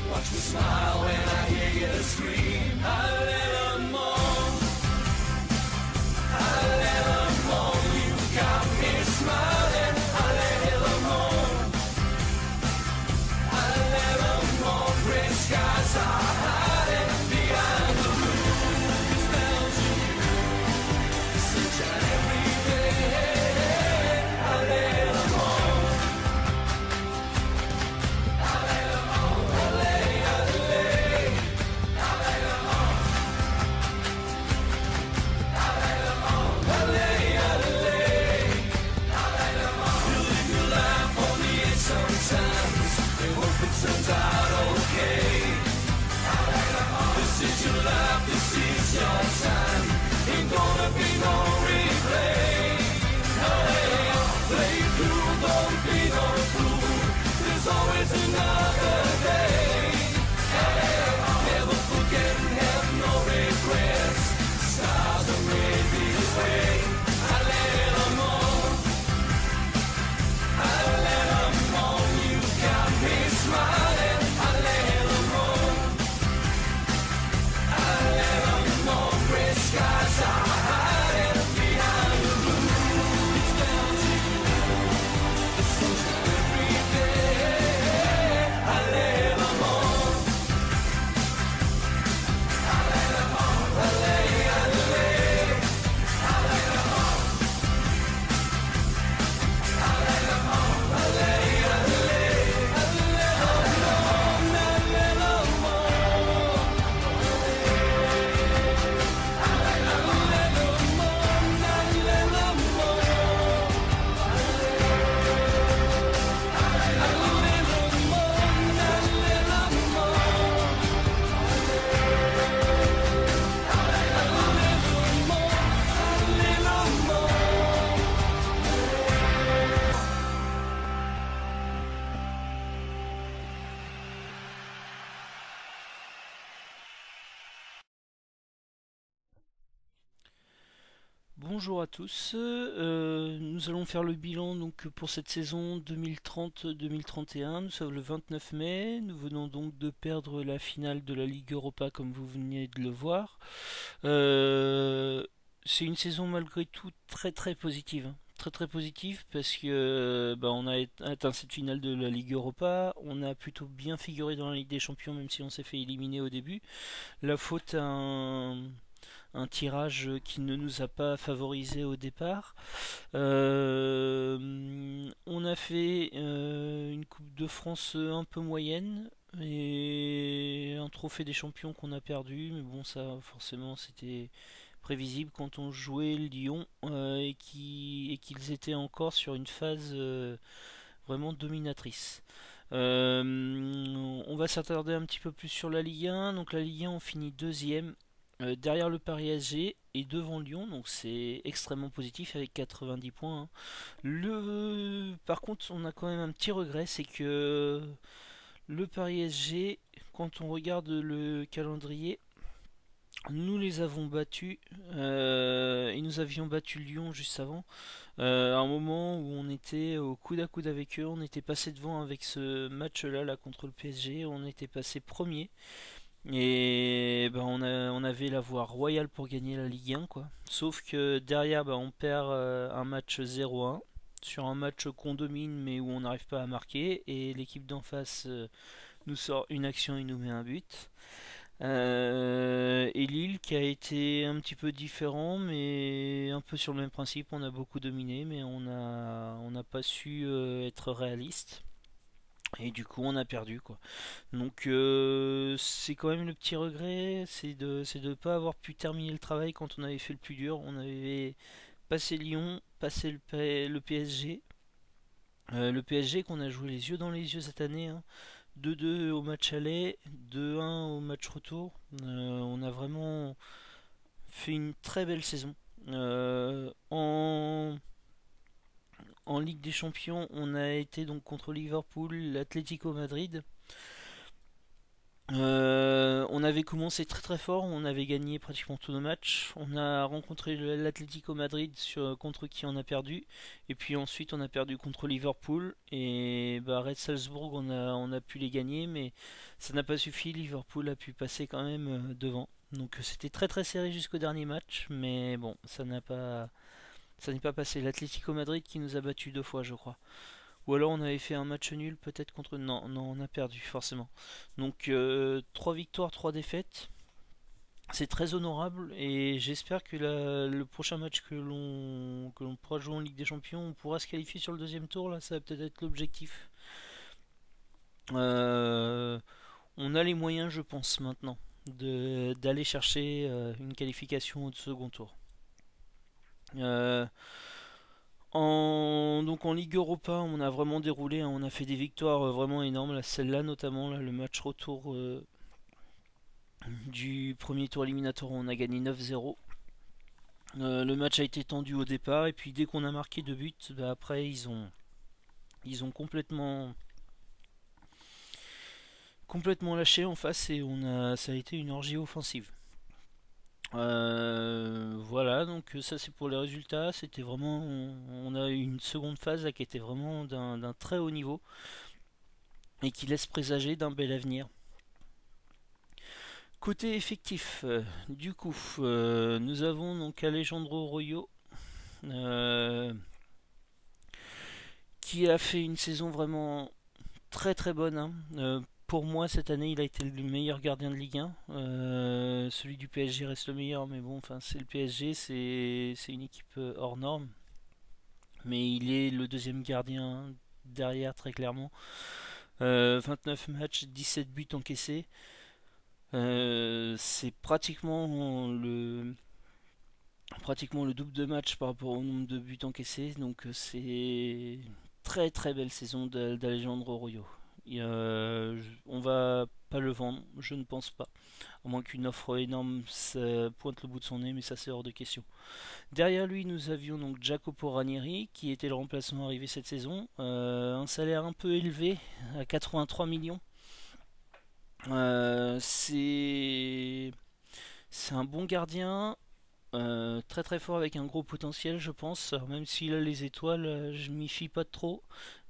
Watch me smile when I hear you scream. Hallelujah, hallelujah, you got me smiling. Hallelujah, hallelujah, gray skies are hiding behind the moon. Smells of you, sunshine every day. Hallelujah. Turns out okay. This is your life, this is your time. Ain't gonna be no replay. Hey, play through, don't be no fool. There's always another day. Hey, never forget and have no regrets. Stars are made this way. Hallelujah, hallelujah, you got me smiling. Hallelujah, hallelujah, gray skies are hiding behind the blue. It's down to you, the sunshine every day. Hallelujah, hallelujah, hallelujah, Bonjour à tous, nous allons faire le bilan donc pour cette saison 2030-2031. Nous sommes le 29 mai, nous venons donc de perdre la finale de la Ligue Europa comme vous venez de le voir. C'est une saison malgré tout très positive, hein. Très positive parce que on a atteint cette finale de la Ligue Europa, on a plutôt bien figuré dans la Ligue des Champions même si on s'est fait éliminer au début. La faute à un tirage qui ne nous a pas favorisé au départ. On a fait une Coupe de France un peu moyenne et un trophée des champions qu'on a perdu, mais bon ça forcément c'était prévisible quand on jouait Lyon et qu'ils étaient encore sur une phase vraiment dominatrice. On va s'attarder un petit peu plus sur la Ligue 1. Donc la Ligue 1 on finit deuxième derrière le Paris SG et devant Lyon, donc c'est extrêmement positif avec 90 points, hein. Par contre, on a quand même un petit regret, c'est que le Paris SG, quand on regarde le calendrier, nous les avons battus et nous avions battu Lyon juste avant. À un moment où on était au coude à coude avec eux, on était passé devant avec ce match-là là, contre le PSG, on était passé premier. Et on avait la voie royale pour gagner la Ligue 1 quoi. Sauf que derrière on perd un match 0-1 sur un match qu'on domine mais où on n'arrive pas à marquer et l'équipe d'en face nous sort une action et nous met un but. Et Lille qui a été un petit peu différent mais un peu sur le même principe, on a beaucoup dominé mais on n'a pas su être réaliste. Et du coup, on a perdu quoi. Donc, c'est quand même le petit regret, c'est de pas avoir pu terminer le travail quand on avait fait le plus dur. On avait passé Lyon, passé le PSG. Le PSG qu'on a joué les yeux dans les yeux cette année, hein. 2-2 au match aller, 2-1 au match retour. On a vraiment fait une très belle saison. En Ligue des Champions, on a été donc contre Liverpool, l'Atlético Madrid. On avait commencé très très fort, on avait gagné pratiquement tous nos matchs. On a rencontré l'Atlético Madrid contre qui on a perdu. Et puis ensuite on a perdu contre Liverpool. Et bah, Red Salzbourg on a pu les gagner, mais ça n'a pas suffi. Liverpool a pu passer quand même devant. Donc c'était très très serré jusqu'au dernier match. Mais bon, ça n'est pas passé. L'Atlético Madrid qui nous a battu 2 fois je crois. Ou alors on avait fait un match nul peut-être contre... Non, non, on a perdu forcément. Donc 3 victoires, 3 défaites. C'est très honorable et j'espère que le prochain match que l'on pourra jouer en Ligue des Champions, on pourra se qualifier sur le deuxième tour. Là, ça va peut-être être l'objectif. Euh, on a les moyens, je pense, maintenant, d'aller chercher une qualification au second tour. Euh, donc en Ligue Europa, on a vraiment déroulé, hein, on a fait des victoires vraiment énormes. Là, celle-là notamment, là, le match retour du premier tour éliminatoire, on a gagné 9-0. Le match a été tendu au départ et puis dès qu'on a marqué 2 buts, bah, après ils ont complètement lâché en face et ça a été une orgie offensive. Voilà, donc ça c'est pour les résultats. C'était vraiment, on a eu une seconde phase là, qui était vraiment d'un très haut niveau et qui laisse présager d'un bel avenir. Côté effectif, du coup, nous avons donc Alejandro Royo euh, qui a fait une saison vraiment très très bonne, hein. Pour moi, cette année, il a été le meilleur gardien de Ligue 1. Celui du PSG reste le meilleur, mais bon, enfin, c'est le PSG, c'est une équipe hors norme. Mais il est le deuxième gardien derrière, très clairement. 29 matchs, 17 buts encaissés. C'est pratiquement le double de matchs par rapport au nombre de buts encaissés. Donc c'est très très belle saison d'Alejandro Royo. On va pas le vendre, je ne pense pas. À moins qu'une offre énorme pointe le bout de son nez, mais ça c'est hors de question. Derrière lui, nous avions donc Jacopo Ranieri, qui était le remplaçant arrivé cette saison. Un salaire un peu élevé, à 83 millions. C'est un bon gardien, très très fort avec un gros potentiel, je pense. Alors, même s'il a les étoiles, je m'y fie pas trop.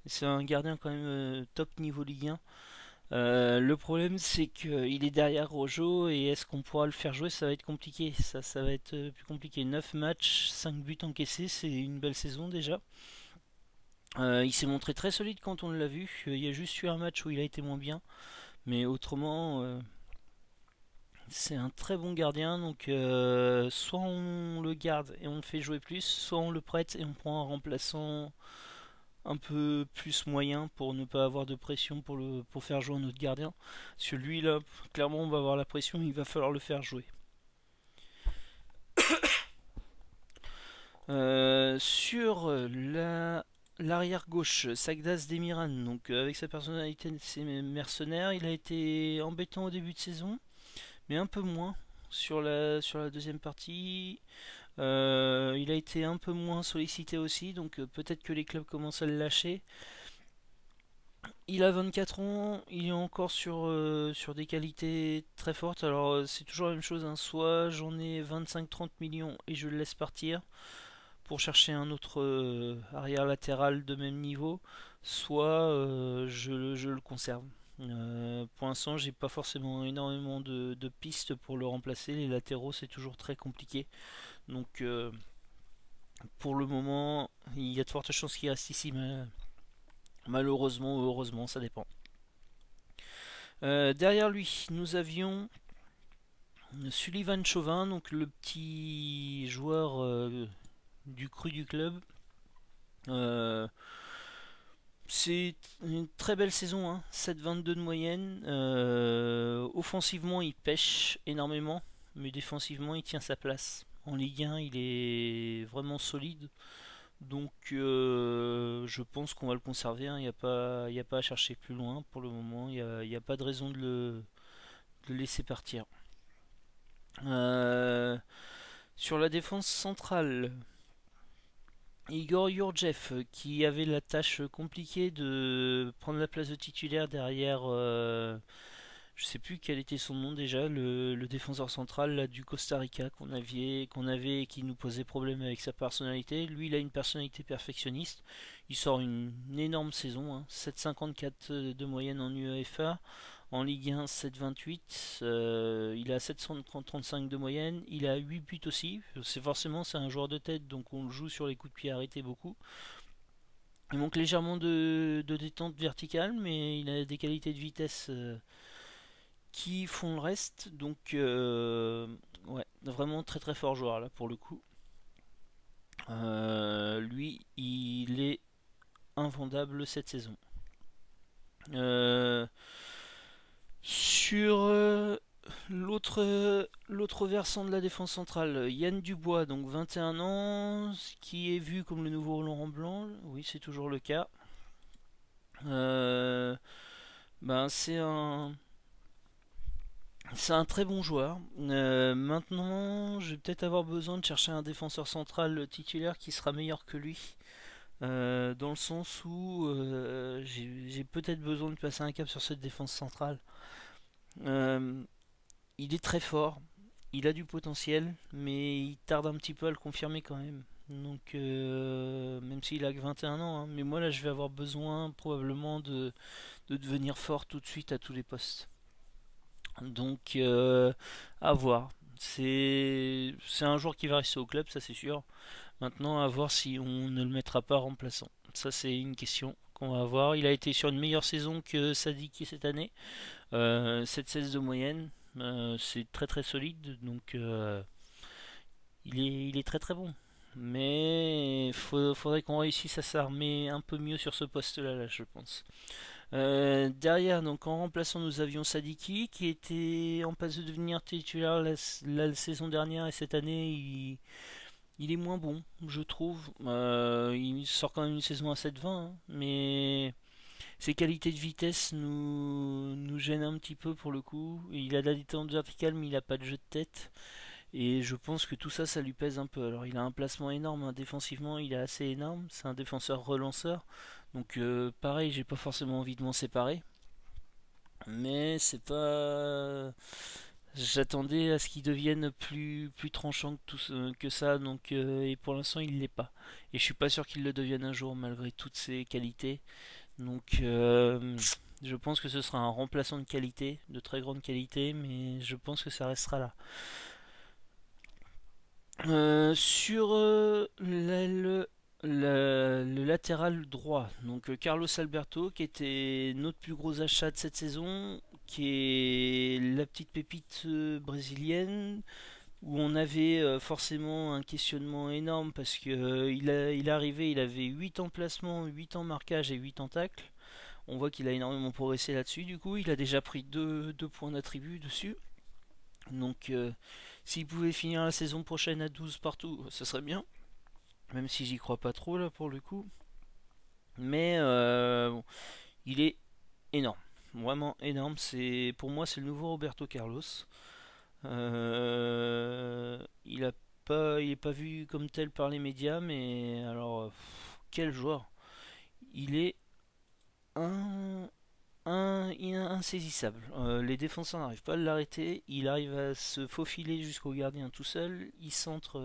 C'est un gardien quand même top niveau Ligue 1. Le problème, c'est qu'il est derrière Rojo et est-ce qu'on pourra le faire jouer? Ça va être compliqué. Ça va être plus compliqué. 9 matchs, 5 buts encaissés, c'est une belle saison déjà. Il s'est montré très solide quand on l'a vu. Il y a juste eu un match où il a été moins bien. Mais autrement, c'est un très bon gardien. Donc, soit on le garde et on le fait jouer plus, soit on le prête et on prend un remplaçant un peu plus moyen pour ne pas avoir de pression pour faire jouer un autre gardien. Celui-là, clairement, on va avoir la pression, il va falloir le faire jouer. Sur l'arrière gauche, Sagdas Demiran, donc avec sa personnalité de ses mercenaires, il a été embêtant au début de saison, mais un peu moins sur la deuxième partie. Il a été un peu moins sollicité aussi, donc peut-être que les clubs commencent à le lâcher. Il a 24 ans, il est encore sur des qualités très fortes. Alors c'est toujours la même chose, hein. Soit j'en ai 25-30 millions et je le laisse partir pour chercher un autre arrière latéral de même niveau, soit je le conserve. Pour l'instant, j'ai pas forcément énormément de pistes pour le remplacer. Les latéraux, c'est toujours très compliqué. Donc, pour le moment, il y a de fortes chances qu'il reste ici, mais malheureusement ou heureusement, ça dépend. Derrière lui, nous avions Sullivan Chauvin, donc le petit joueur du cru du club. Euh, c'est une très belle saison, hein. 7,22 de moyenne. Offensivement, il pêche énormément, mais défensivement, il tient sa place. En Ligue 1, il est vraiment solide. Donc, je pense qu'on va le conserver, hein. Il n'y a pas à chercher plus loin pour le moment. Il n'y a pas de raison de le laisser partir. Euh, sur la défense centrale, Igor Yurjev, qui avait la tâche compliquée de prendre la place de titulaire derrière Je sais plus quel était son nom déjà, le défenseur central là, du Costa Rica qu'on avait et qui nous posait problème avec sa personnalité. Lui, il a une personnalité perfectionniste. Il sort une énorme saison, hein, 7,54 de moyenne en UEFA. En Ligue 1, 7,28. Il a 735 de moyenne. Il a 8 buts aussi. C'est un joueur de tête, donc on le joue sur les coups de pied arrêtés beaucoup. Il manque légèrement de détente verticale, mais il a des qualités de vitesse qui font le reste. Donc, ouais, vraiment très très fort joueur là pour le coup. Lui, il est invendable cette saison. Euh, sur l'autre versant de la défense centrale, Yann Dubois, donc 21 ans, qui est vu comme le nouveau Laurent Blanc. Oui, c'est toujours le cas. Euh, ben, c'est un très bon joueur. Maintenant, je vais peut-être avoir besoin de chercher un défenseur central titulaire qui sera meilleur que lui. Dans le sens où j'ai peut-être besoin de passer un cap sur cette défense centrale. Euh, il est très fort, il a du potentiel, mais il tarde un petit peu à le confirmer quand même. Donc, même s'il a que 21 ans, hein, mais moi là je vais avoir besoin probablement de devenir fort tout de suite à tous les postes. Donc, à voir. C'est un joueur qui va rester au club, ça c'est sûr. Maintenant, à voir si on ne le mettra pas remplaçant. Ça, c'est une question qu'on va avoir. Il a été sur une meilleure saison que Sadiki cette année. 7,16 de moyenne. C'est très très solide. Donc, il est très très bon. Mais faudrait qu'on réussisse à s'armer un peu mieux sur ce poste-là, là, je pense. Derrière, donc en remplaçant, nous avions Sadiki qui était en passe de devenir titulaire la saison dernière et cette année, il est moins bon, je trouve. Il sort quand même une saison à 7,20, hein, mais ses qualités de vitesse nous gênent un petit peu pour le coup. Il a de la détente verticale, mais il n'a pas de jeu de tête. Et je pense que tout ça, ça lui pèse un peu. Alors, il a un placement énorme, hein. Défensivement, il est assez énorme. C'est un défenseur relanceur. Donc, pareil, j'ai pas forcément envie de m'en séparer. Mais c'est pas. J'attendais à ce qu'il devienne plus tranchant que ça, donc et pour l'instant il l'est pas. Et je suis pas sûr qu'il le devienne un jour malgré toutes ses qualités. Donc je pense que ce sera un remplaçant de qualité, de très grande qualité, mais je pense que ça restera là. Sur le latéral droit, donc Carlos Alberto, qui était notre plus gros achat de cette saison, qui est la petite pépite brésilienne, où on avait forcément un questionnement énorme parce que il est arrivé, il avait 8 en placement, 8 en marquage et 8 en tacle. On voit qu'il a énormément progressé là-dessus, du coup, il a déjà pris 2 points d'attribut dessus. Donc, s'il pouvait finir la saison prochaine à 12 partout, ce serait bien. Même si j'y crois pas trop là pour le coup. Mais bon, il est énorme. Vraiment énorme. Pour moi, c'est le nouveau Roberto Carlos. Il est pas vu comme tel par les médias, mais alors, quel joueur! Il est un, il est insaisissable. Les défenseurs n'arrivent pas à l'arrêter. Il arrive à se faufiler jusqu'au gardien tout seul. Il centre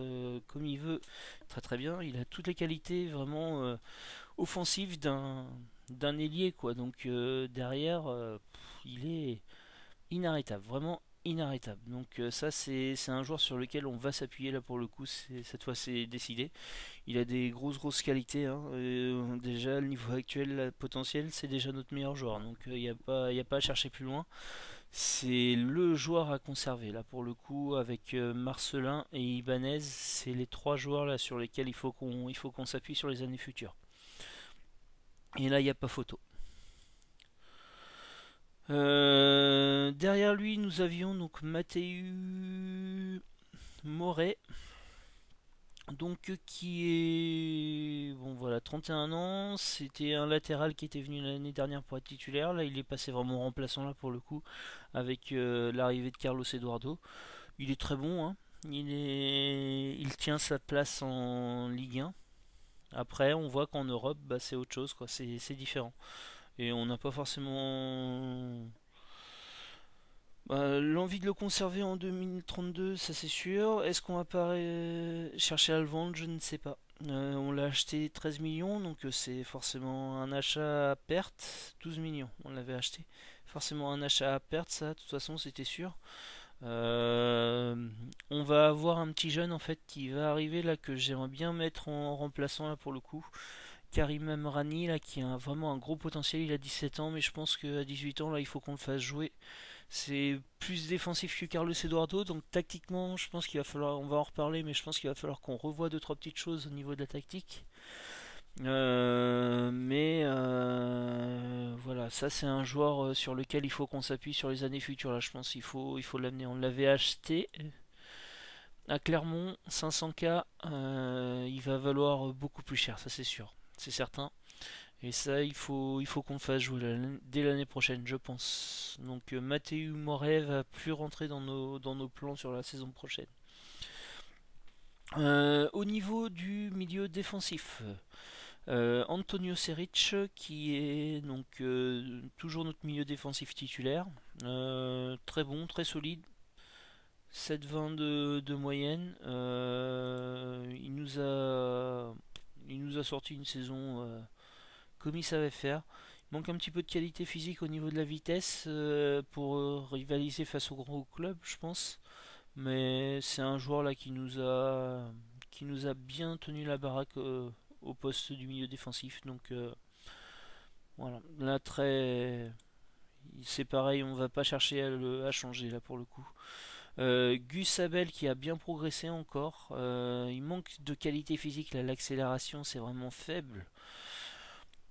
comme il veut, très très bien. Il a toutes les qualités vraiment offensives d'un ailier quoi. Donc derrière, il est inarrêtable, vraiment inarrêtable. Donc ça c'est un joueur sur lequel on va s'appuyer là pour le coup. Cette fois c'est décidé. Il a des grosses qualités, hein. Déjà le niveau actuel, le potentiel, c'est déjà notre meilleur joueur. Donc il n'y a pas à chercher plus loin. C'est le joueur à conserver là pour le coup avec Marcelin et Ibanez. C'est les trois joueurs là sur lesquels il faut qu'on s'appuie sur les années futures. Et là il n'y a pas photo. Derrière lui, nous avions donc Mathieu Moret, donc qui est bon voilà 31 ans, c'était un latéral qui était venu l'année dernière pour être titulaire. Là, il est passé vraiment remplaçant là pour le coup avec l'arrivée de Carlos Eduardo. Il est très bon, hein. Il tient sa place en Ligue 1. Après, on voit qu'en Europe, bah, c'est autre chose, quoi. C'est différent. Et on n'a pas forcément L'envie de le conserver en 2032, ça c'est sûr. Est-ce qu'on va pas chercher à le vendre? Je ne sais pas. On l'a acheté 13 millions, donc c'est forcément un achat à perte. 12 millions, on l'avait acheté. Forcément un achat à perte, ça, de toute façon, c'était sûr. Euh, on va avoir un petit jeune en fait qui va arriver là que j'aimerais bien mettre en remplaçant là pour le coup. Karim Amrani là qui a vraiment un gros potentiel, il a 17 ans mais je pense qu'à 18 ans là il faut qu'on le fasse jouer. C'est plus défensif que Carlos Eduardo, donc tactiquement, je pense qu'il va falloir, on va en reparler, mais je pense qu'il va falloir qu'on revoie deux trois petites choses au niveau de la tactique. Voilà, ça c'est un joueur sur lequel il faut qu'on s'appuie sur les années futures. Là, je pense qu'il faut l'amener. On l'avait acheté à Clermont, 500K. Il va valoir beaucoup plus cher, ça c'est sûr, c'est certain. Et ça, il faut qu'on le fasse jouer dès l'année prochaine, je pense. Donc Mathieu Moret va plus rentrer dans nos plans sur la saison prochaine. Au niveau du milieu défensif, Antonio Seric, qui est donc toujours notre milieu défensif titulaire. Très bon, très solide. 7,20 de moyenne. Il nous a sorti une saison comme il savait faire. Il manque un petit peu de qualité physique au niveau de la vitesse pour rivaliser face aux gros clubs, je pense. Mais c'est un joueur là qui nous a bien tenu la baraque au poste du milieu défensif. Donc voilà, là c'est pareil, on va pas chercher à changer là pour le coup. Gus Abel qui a bien progressé encore. Il manque de qualité physique, là l'accélération c'est vraiment faible.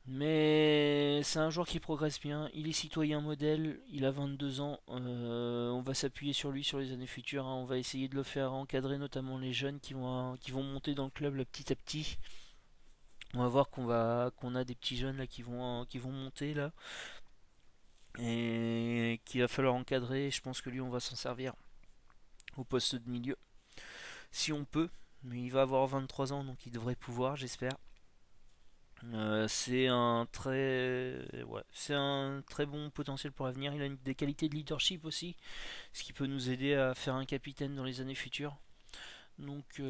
Mais c'est un joueur qui progresse bien, il est citoyen modèle, il a 22 ans, on va s'appuyer sur lui sur les années futures, hein. On va essayer de le faire encadrer notamment les jeunes qui vont monter dans le club là, petit à petit. On va voir qu'on a des petits jeunes là qui vont monter là et qu'il va falloir encadrer. Je pense que lui on va s'en servir au poste de milieu si on peut, mais il va avoir 23 ans donc il devrait pouvoir, j'espère. C'est un très bon potentiel pour l'avenir. Il a des qualités de leadership aussi, ce qui peut nous aider à faire un capitaine dans les années futures. Donc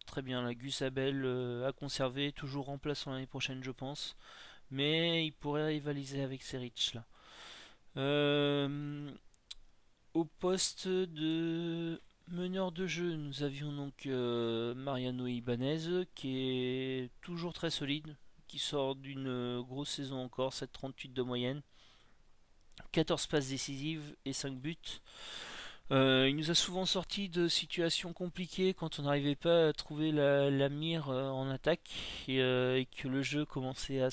très bien, la Gus Abel à conserver, toujours remplaçant l'année prochaine je pense, mais il pourrait rivaliser avec Seric là. Euh, Au poste de meneur de jeu, nous avions donc Mariano Ibanez qui est toujours très solide, qui sort d'une grosse saison encore, 7,38 de moyenne, 14 passes décisives et 5 buts. Il nous a souvent sorti de situations compliquées quand on n'arrivait pas à trouver la mire en attaque et que le jeu commençait à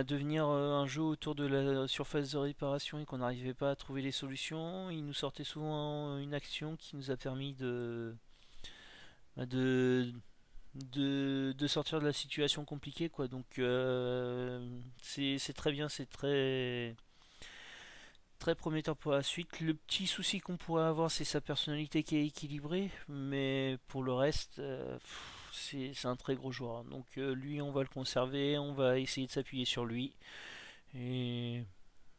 devenir un jeu autour de la surface de réparation et qu'on n'arrivait pas à trouver les solutions. Il nous sortait souvent une action qui nous a permis bah, de, de sortir de la situation compliquée, quoi. Donc c'est très bien, c'est très très prometteur pour la suite. Le petit souci qu'on pourrait avoir, c'est sa personnalité qui est équilibrée, mais pour le reste, c'est un très gros joueur. Donc lui, on va le conserver, on va essayer de s'appuyer sur lui, et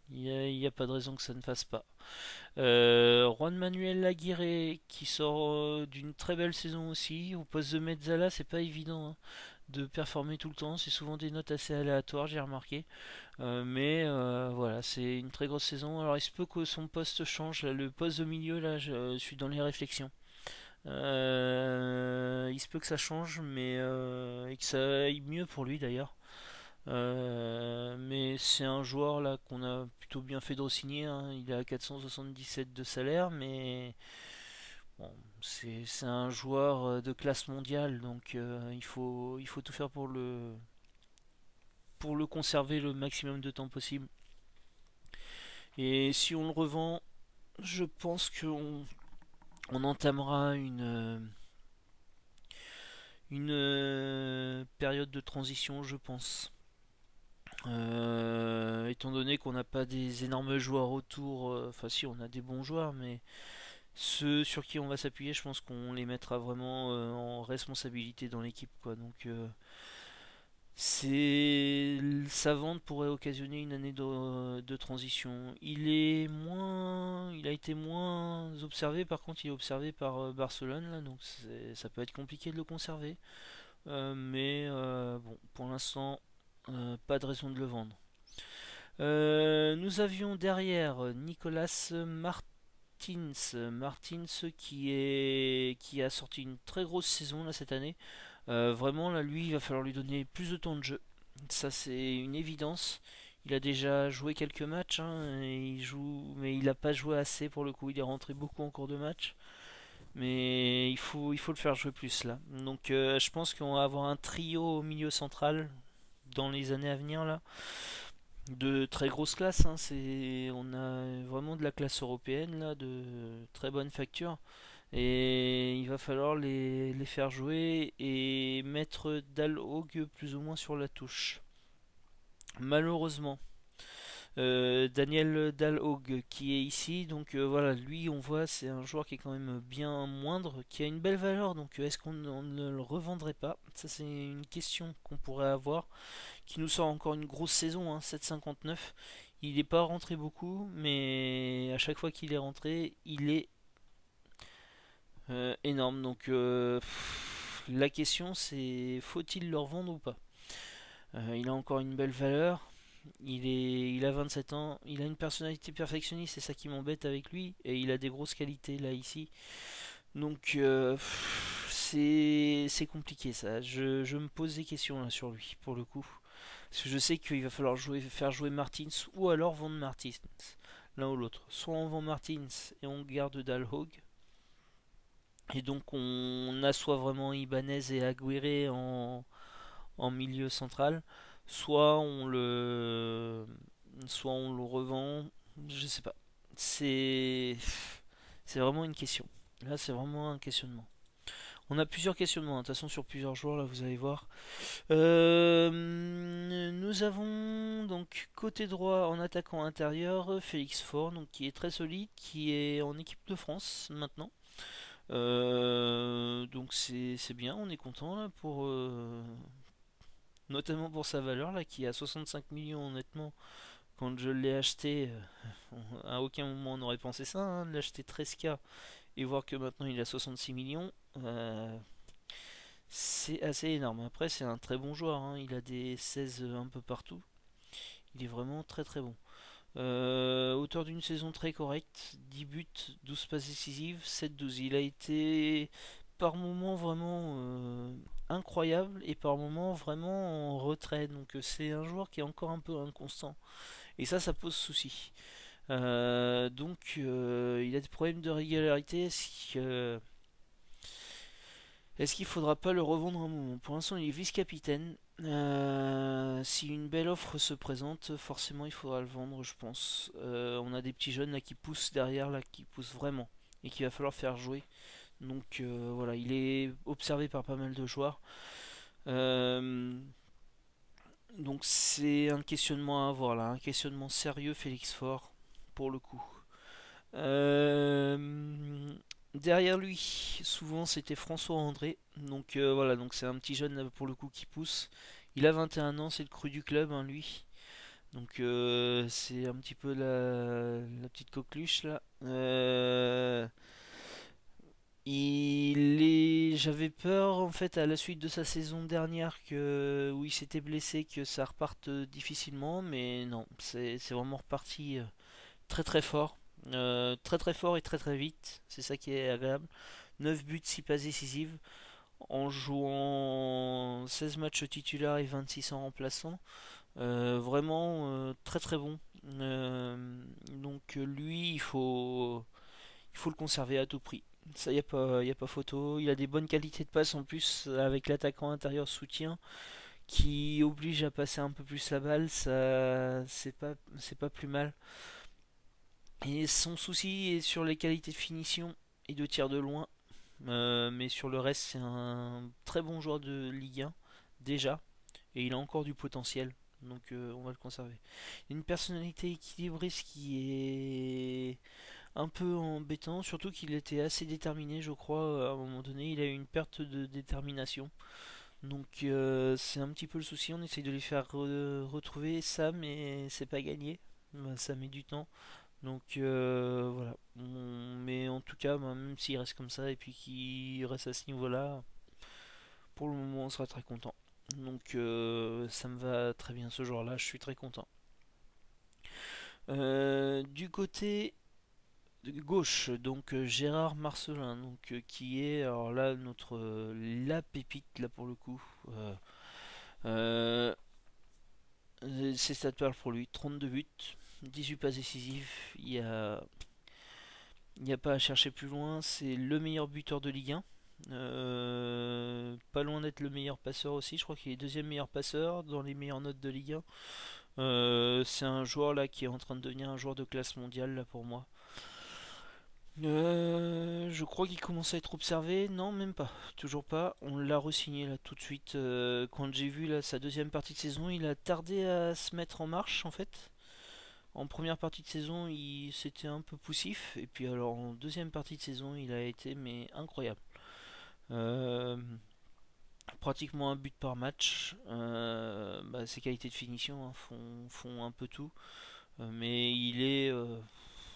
il n'y a pas de raison que ça ne fasse pas. Juan Manuel Laguirre qui sort d'une très belle saison aussi. Au poste de Mezzala, c'est pas évident hein, de performer tout le temps. C'est souvent des notes assez aléatoires, j'ai remarqué. Mais voilà, c'est une très grosse saison. Alors il se peut que son poste change. Là, le poste de milieu, là, je suis dans les réflexions. Il se peut que ça change, mais et que ça aille mieux pour lui d'ailleurs. Mais c'est un joueur là qu'on a plutôt bien fait de re-signer, hein. Il est à 477 de salaire, mais bon, c'est un joueur de classe mondiale, donc il faut tout faire pour le conserver le maximum de temps possible. Et si on le revend, je pense qu'on entamera une période de transition, je pense. Étant donné qu'on n'a pas des énormes joueurs autour, enfin si on a des bons joueurs, mais ceux sur qui on va s'appuyer, je pense qu'on les mettra vraiment en responsabilité dans l'équipe, quoi. Donc Sa vente pourrait occasionner une année de transition. Il a été moins observé. Par contre, il est observé par Barcelone là, donc ça peut être compliqué de le conserver. Mais bon, pour l'instant, pas de raison de le vendre. Nous avions derrière Nicolas Martins qui a sorti une très grosse saison là cette année. Vraiment là, lui, il va falloir lui donner plus de temps de jeu. Ça, c'est une évidence. Il a déjà joué quelques matchs, hein, et mais il n'a pas joué assez pour le coup. Il est rentré beaucoup en cours de match, mais il faut le faire jouer plus là. Donc, je pense qu'on va avoir un trio au milieu central dans les années à venir là, de très grosse classe. Hein. On a vraiment de la classe européenne là, de très bonne facture. Et il va falloir les faire jouer et mettre Dalhog plus ou moins sur la touche. Malheureusement, Daniel Dalhog qui est ici, donc voilà, lui on voit c'est un joueur qui est quand même bien moindre, qui a une belle valeur, donc est-ce qu'on ne le revendrait pas? Ça c'est une question qu'on pourrait avoir, qui nous sort encore une grosse saison, hein, 7,59. Il n'est pas rentré beaucoup, mais à chaque fois qu'il est rentré, il est énorme. Donc la question c'est faut-il le revendre ou pas? Il a encore une belle valeur. Il a 27 ans. Il a une personnalité perfectionniste, c'est ça qui m'embête avec lui. Et il a des grosses qualités là ici. Donc c'est compliqué ça. Je me pose des questions là sur lui pour le coup. Parce que je sais qu'il va falloir faire jouer Martins ou alors vendre Martins. L'un ou l'autre. Soit on vend Martins et on garde Dalhog, et donc on assoit vraiment Ibanez et Aguirre en milieu central. Soit on le, soit on le revend. Je sais pas. C'est, c'est vraiment une question. Là, c'est vraiment un questionnement. On a plusieurs questionnements, hein. De toute façon, sur plusieurs joueurs, là, vous allez voir. Nous avons donc côté droit en attaquant intérieur Félix Faure, donc qui est très solide, qui est en équipe de France maintenant. Donc c'est bien, on est content là pour notamment pour sa valeur là qui est à 65 millions honnêtement. Quand je l'ai acheté, à aucun moment on aurait pensé ça, hein, de l'acheter 13K et voir que maintenant il a 66 millions, c'est assez énorme. Après c'est un très bon joueur, hein, il a des 16 un peu partout, il est vraiment très très bon. Auteur d'une saison très correcte, 10 buts, 12 passes décisives, 7-12. Il a été par moments vraiment incroyable et par moments vraiment en retrait. Donc c'est un joueur qui est encore un peu inconstant. Et ça pose souci. Donc il a des problèmes de régularité. Est-ce qu'il faudra pas le revendre un moment? Pour l'instant, il est vice-capitaine. Si une belle offre se présente, forcément, il faudra le vendre, je pense. On a des petits jeunes là qui poussent derrière, là qui poussent vraiment et qu'il va falloir faire jouer. Donc voilà, il est observé par pas mal de joueurs. Euh, donc c'est un questionnement à avoir là, un questionnement sérieux, Félix Faure, pour le coup. Euh, Derrière lui, souvent c'était François André. Donc voilà, donc c'est un petit jeune pour le coup qui pousse. Il a 21 ans, c'est le cru du club, hein, lui. Donc c'est un petit peu la petite coqueluche là. J'avais peur en fait à la suite de sa saison dernière où il s'était blessé que ça reparte difficilement, mais non, c'est vraiment reparti très très fort. Très très fort et très très vite, c'est ça qui est agréable. 9 buts, 6 passes décisives, en jouant 16 matchs titulaires et 26 en remplaçant. Vraiment très très bon. Donc lui, il faut le conserver à tout prix. Ça, y a pas photo. Il a des bonnes qualités de passe en plus, avec l'attaquant intérieur soutien qui oblige à passer un peu plus la balle. Ça, c'est pas plus mal. Et son souci est sur les qualités de finition et de tir de loin. Mais sur le reste, c'est un très bon joueur de Ligue 1 déjà. Et il a encore du potentiel. Donc on va le conserver. Il a une personnalité équilibrée, ce qui est un peu embêtant. Surtout qu'il était assez déterminé, je crois. À un moment donné, il a eu une perte de détermination. Donc c'est un petit peu le souci, on essaye de les faire retrouver ça, mais c'est pas gagné. Bah, ça met du temps. Donc voilà. Mais en tout cas, bah, même s'il reste comme ça et puis qu'il reste à ce niveau-là, pour le moment on sera très content. Donc ça me va très bien ce jour-là, je suis très content. Du côté gauche, donc Gérard Marcelin, donc qui est alors là notre la pépite là pour le coup. Euh, c'est ça de perle pour lui, 32 buts, 18 passes décisives. Il n'y a pas à chercher plus loin, c'est le meilleur buteur de Ligue 1. Pas loin d'être le meilleur passeur aussi, je crois qu'il est deuxième meilleur passeur dans les meilleures notes de Ligue 1. C'est un joueur là qui est en train de devenir un joueur de classe mondiale là pour moi. Je crois qu'il commence à être observé. Non, même pas. Toujours pas. On l'a re-signé là tout de suite. Quand j'ai vu là sa deuxième partie de saison, il a tardé à se mettre en marche en fait. En première partie de saison, il c'était un peu poussif. Et puis alors en deuxième partie de saison, il a été mais incroyable. Euh, Pratiquement un but par match. Bah, ses qualités de finition hein, font un peu tout. Mais il est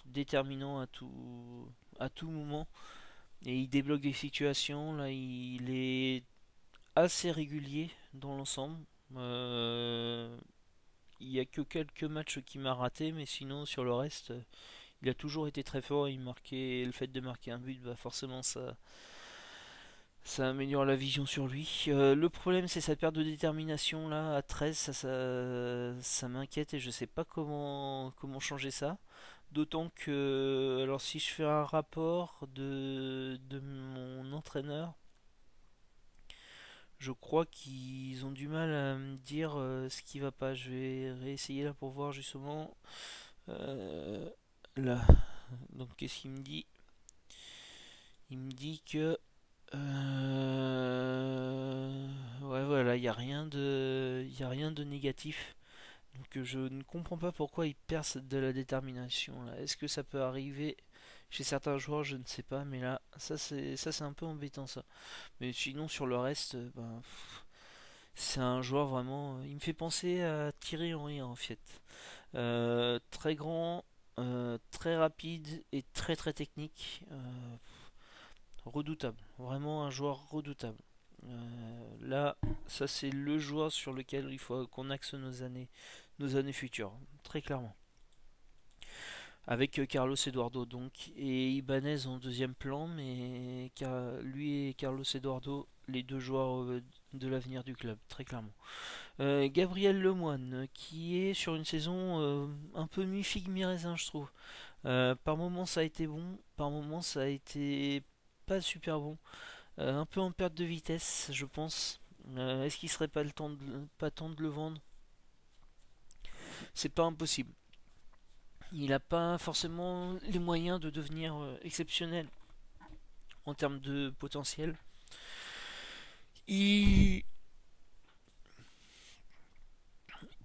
déterminant à tout moment. Et il débloque des situations. Là, il est assez régulier dans l'ensemble. Il n'y a que quelques matchs qui m'a raté, mais sinon sur le reste, il a toujours été très fort. Le fait de marquer un but, bah forcément ça améliore la vision sur lui. Le problème, c'est sa perte de détermination là à 13. Ça m'inquiète et je sais pas comment changer ça. D'autant que, alors si je fais un rapport de mon entraîneur, je crois qu'ils ont du mal à me dire ce qui va pas. Je vais réessayer là pour voir justement. Euh, Là. Donc qu'est-ce qu'il me dit? Il me dit que ouais voilà, il y a rien de négatif. Donc je ne comprends pas pourquoi il perd de la détermination là. Est-ce que ça peut arriver chez certains joueurs? Je ne sais pas, mais là ça c'est un peu embêtant ça. Mais sinon sur le reste, ben, c'est un joueur vraiment. Il me fait penser à Thierry Henry en fait. Très grand, très rapide et très très technique. Redoutable, vraiment un joueur redoutable. Là, ça c'est le joueur sur lequel il faut qu'on axe nos années futures, très clairement. Avec Carlos Eduardo donc et Ibanez en deuxième plan, mais lui et Carlos Eduardo, les deux joueurs de l'avenir du club, très clairement. Gabriel Lemoine, qui est sur une saison un peu mi-figue mi-raisin, je trouve. Par moments ça a été bon, par moments ça a été pas super bon. Un peu en perte de vitesse, je pense. Est-ce qu'il serait pas temps de le vendre? C'est pas impossible. Il n'a pas forcément les moyens de devenir exceptionnel en termes de potentiel. Il,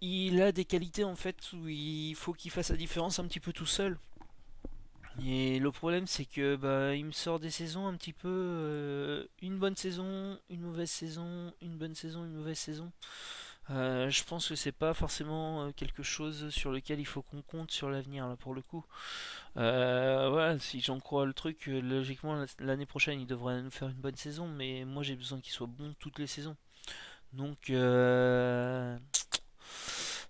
il a des qualités en fait où il faut qu'il fasse la différence un petit peu tout seul. Et le problème c'est que bah, il me sort des saisons un petit peu une bonne saison, une mauvaise saison, une bonne saison, une mauvaise saison. Je pense que c'est pas forcément quelque chose sur lequel il faut qu'on compte sur l'avenir là pour le coup. Voilà, si j'en crois le truc, logiquement l'année prochaine il devrait nous faire une bonne saison, mais moi j'ai besoin qu'il soit bon toutes les saisons. Donc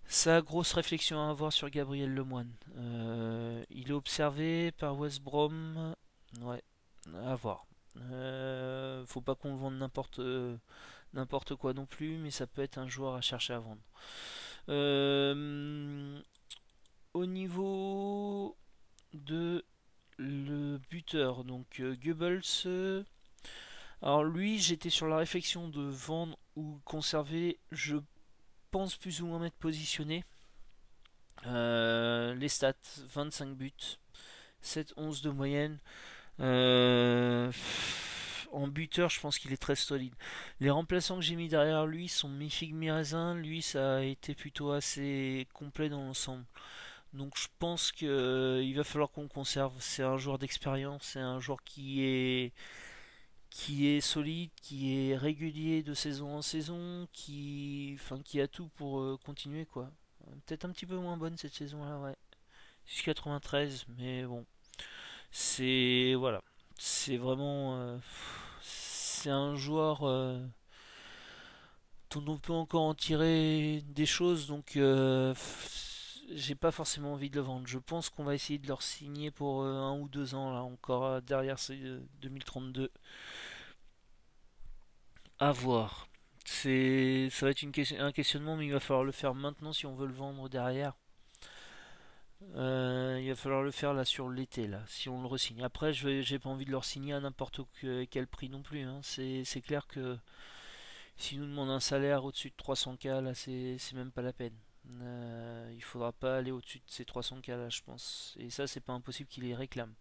ça, grosse réflexion à avoir sur Gabriel Lemoine. Il est observé par West Brom. Ouais, à voir. Faut pas qu'on le vende n'importe quoi non plus, mais ça peut être un joueur à chercher à vendre. Euh, Au niveau de le buteur, donc Goebbels. Alors lui, j'étais sur la réflexion de vendre ou conserver. Je pense plus ou moins m'être positionné. Les stats, 25 buts, 7-11 de moyenne. En buteur, je pense qu'il est très solide. Les remplaçants que j'ai mis derrière lui sont mi-figue mi-raisin. Lui, ça a été plutôt assez complet dans l'ensemble. Donc je pense qu'il va falloir qu'on conserve. C'est un joueur d'expérience, c'est un joueur qui est solide, qui est régulier de saison en saison, qui a tout pour continuer quoi. Peut-être un petit peu moins bonne cette saison-là, ouais. 6,93, mais bon, c'est voilà, c'est vraiment, c'est un joueur dont on peut encore en tirer des choses, donc j'ai pas forcément envie de le vendre. Je pense qu'on va essayer de leur signer pour 1 ou 2 ans là encore derrière ces 2032. À voir. Ça va être un questionnement, mais il va falloir le faire maintenant si on veut le vendre derrière. Il va falloir le faire là sur l'été là, si on le resigne. Après, j'ai pas envie de leur signer à n'importe quel prix non plus, hein. C'est clair que s'ils nous demandent un salaire au-dessus de 300K là, c'est même pas la peine. Il faudra pas aller au-dessus de ces 300K là, je pense. Et ça, c'est pas impossible qu'ils les réclament.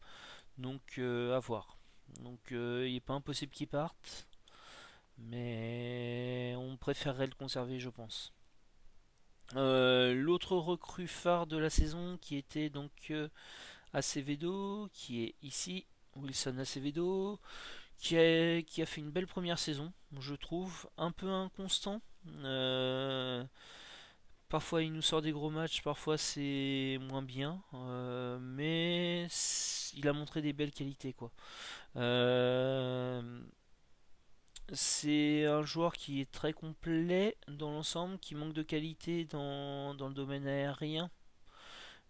Donc, à voir. Donc, il est pas impossible qu'ils partent, mais on préférerait le conserver, je pense. L'autre recrue phare de la saison qui était donc Acevedo, qui est ici, Wilson Acevedo, qui a fait une belle première saison, je trouve, un peu inconstant. Parfois il nous sort des gros matchs, parfois c'est moins bien, mais il a montré des belles qualités quoi. Euh, c'est un joueur qui est très complet dans l'ensemble, qui manque de qualité dans le domaine aérien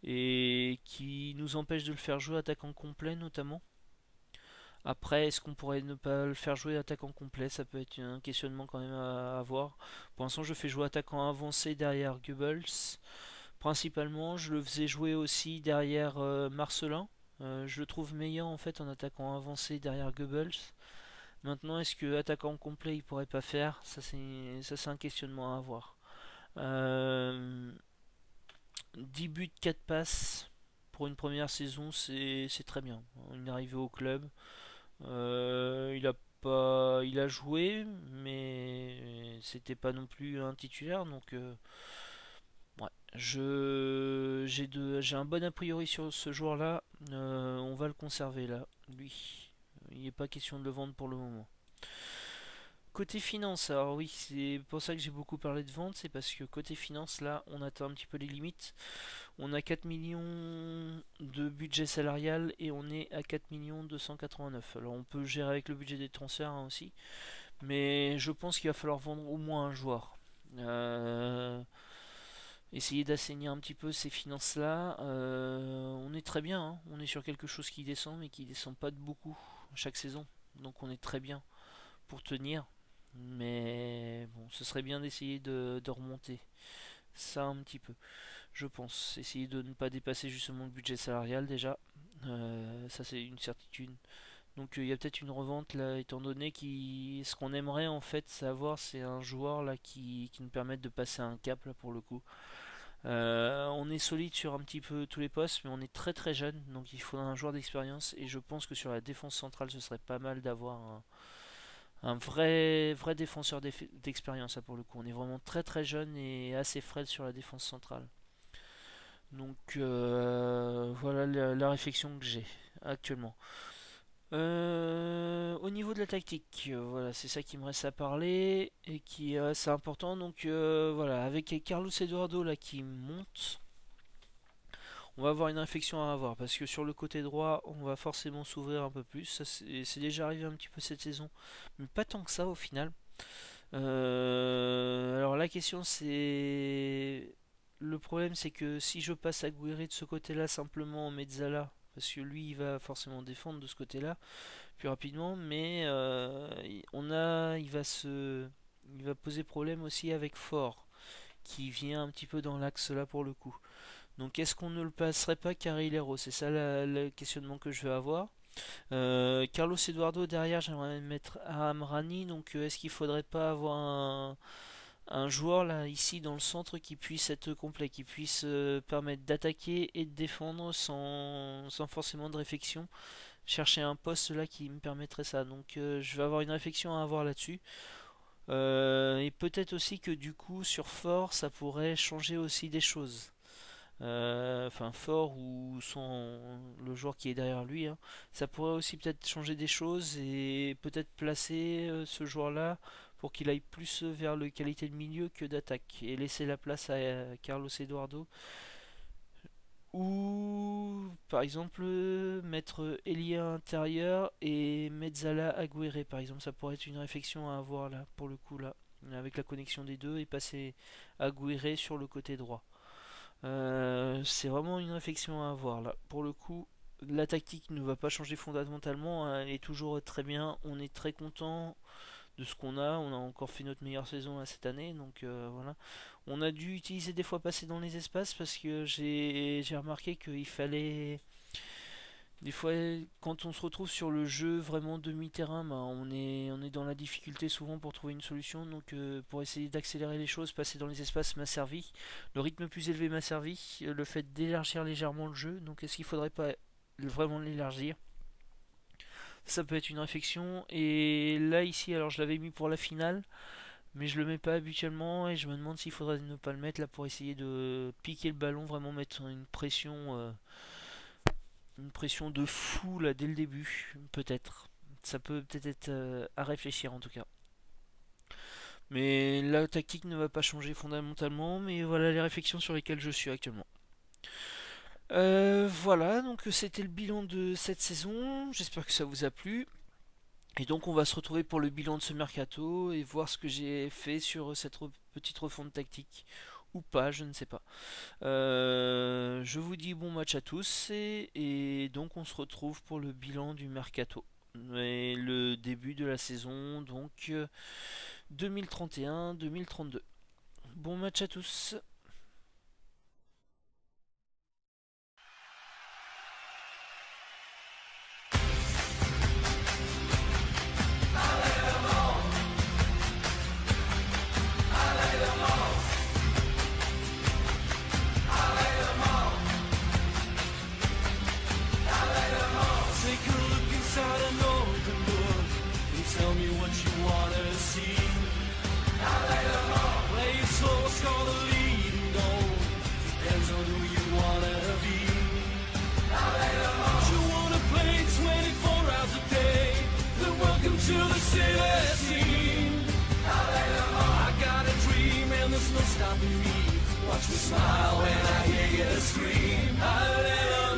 et qui nous empêche de le faire jouer attaquant complet notamment. Après, est-ce qu'on pourrait ne pas le faire jouer attaquant complet? Ça peut être un questionnement quand même à avoir. Pour l'instant, je fais jouer attaquant avancé derrière Goebbels. Principalement, je le faisais jouer aussi derrière Marcelin. Je le trouve meilleur en fait en attaquant avancé derrière Goebbels. Maintenant, est-ce que attaquant complet il pourrait pas faire? Ça c'est un questionnement à avoir. Euh, 10 buts, 4 passes pour une première saison, c'est très bien. Il est arrivé au club. Il a joué, mais c'était pas non plus un titulaire, donc ouais. J'ai un bon a priori sur ce joueur-là. On va le conserver là, lui. Il n'est pas question de le vendre pour le moment. Côté finance, alors oui, c'est pour ça que j'ai beaucoup parlé de vente, c'est parce que côté finance, là, on atteint un petit peu les limites. On a 4 millions de budget salarial et on est à 4 millions 289. Alors on peut gérer avec le budget des transferts hein, aussi, mais je pense qu'il va falloir vendre au moins un joueur. Essayer d'assainir un petit peu ces finances-là. On est très bien, hein. On est sur quelque chose qui descend, mais qui descend pas de beaucoup chaque saison. Donc on est très bien pour tenir. Mais bon, ce serait bien d'essayer de remonter ça un petit peu. Je pense. Essayer de ne pas dépasser justement le budget salarial déjà. Ça c'est une certitude. Donc il y a peut-être une revente là, étant donné ce qu'on aimerait en fait savoir, c'est un joueur là qui nous permette de passer un cap là pour le coup. On est solide sur un petit peu tous les postes, mais on est très très jeune, donc il faudra un joueur d'expérience. Et je pense que sur la défense centrale, ce serait pas mal d'avoir un vrai défenseur d'expérience là pour le coup. On est vraiment très très jeune et assez frais sur la défense centrale. Donc voilà la réflexion que j'ai actuellement. Au niveau de la tactique, voilà, c'est ça qui me reste à parler et qui est assez important. Donc voilà, avec Carlos Eduardo là qui monte, on va avoir une réflexion à avoir parce que sur le côté droit, on va forcément s'ouvrir un peu plus. Ça c'est déjà arrivé un petit peu cette saison, mais pas tant que ça au final. Alors la question c'est le problème c'est que si je passe à Guiri de ce côté-là simplement en Mezzala, parce que lui il va forcément défendre de ce côté-là plus rapidement, mais il va poser problème aussi avec Fort, qui vient un petit peu dans l'axe là pour le coup. Donc est-ce qu'on ne le passerait pas Carrilero? C'est ça le questionnement que je vais avoir. Carlos Eduardo derrière, j'aimerais mettre Amrani, donc est-ce qu'il faudrait pas avoir un joueur là ici dans le centre qui puisse être complet, qui puisse permettre d'attaquer et de défendre sans forcément de réflexion, chercher un poste là qui me permettrait ça. Donc je vais avoir une réflexion à avoir là-dessus. Et peut-être aussi que du coup sur Fort ça pourrait changer aussi des choses. enfin fort ou sans le joueur qui est derrière lui, hein. Ça pourrait aussi peut-être changer des choses et peut-être placer ce joueur-là pour qu'il aille plus vers la qualité de milieu que d'attaque et laisser la place à Carlos Eduardo. Ou par exemple mettre Elia intérieur et Mezzala Aguirre par exemple, ça pourrait être une réflexion à avoir là pour le coup là, avec la connexion des deux et passer Aguirre sur le côté droit. C'est vraiment une réflexion à avoir là. Pour le coup, la tactique ne va pas changer fondamentalement, hein, elle est toujours très bien. On est très content de ce qu'on a. On a encore fait notre meilleure saison là, cette année, donc voilà. On a dû utiliser des fois passer dans les espaces parce que j'ai remarqué qu'il fallait des fois, quand on se retrouve sur le jeu vraiment demi-terrain, bah, on est dans la difficulté souvent pour trouver une solution. Donc, pour essayer d'accélérer les choses, passer dans les espaces m'a servi. Le rythme plus élevé m'a servi. Le fait d'élargir légèrement le jeu. Donc, est-ce qu'il faudrait pas vraiment l'élargir? Ça peut être une réflexion. Et là, ici, alors je l'avais mis pour la finale, mais je le mets pas habituellement. Et je me demande s'il faudrait ne pas le mettre là pour essayer de piquer le ballon, vraiment mettre une pression de fou là dès le début, peut-être. Ça peut peut-être être à réfléchir en tout cas. Mais la tactique ne va pas changer fondamentalement, mais voilà les réflexions sur lesquelles je suis actuellement. Voilà, donc c'était le bilan de cette saison. J'espère que ça vous a plu. Et donc on va se retrouver pour le bilan de ce mercato et voir ce que j'ai fait sur cette petite refonte tactique. Ou pas, je ne sais pas. Je vous dis bon match à tous et donc on se retrouve pour le bilan du mercato et le début de la saison donc 2031-2032. Bon match à tous. Take a look inside an open book and tell me what you wanna see. Play it slow, score the leading goal. Depends on who you wanna be. You wanna play 24 hours a day? Then welcome to the city scene. I got a dream and there's no stopping me. Watch me smile when I hear you scream. Hallelujah.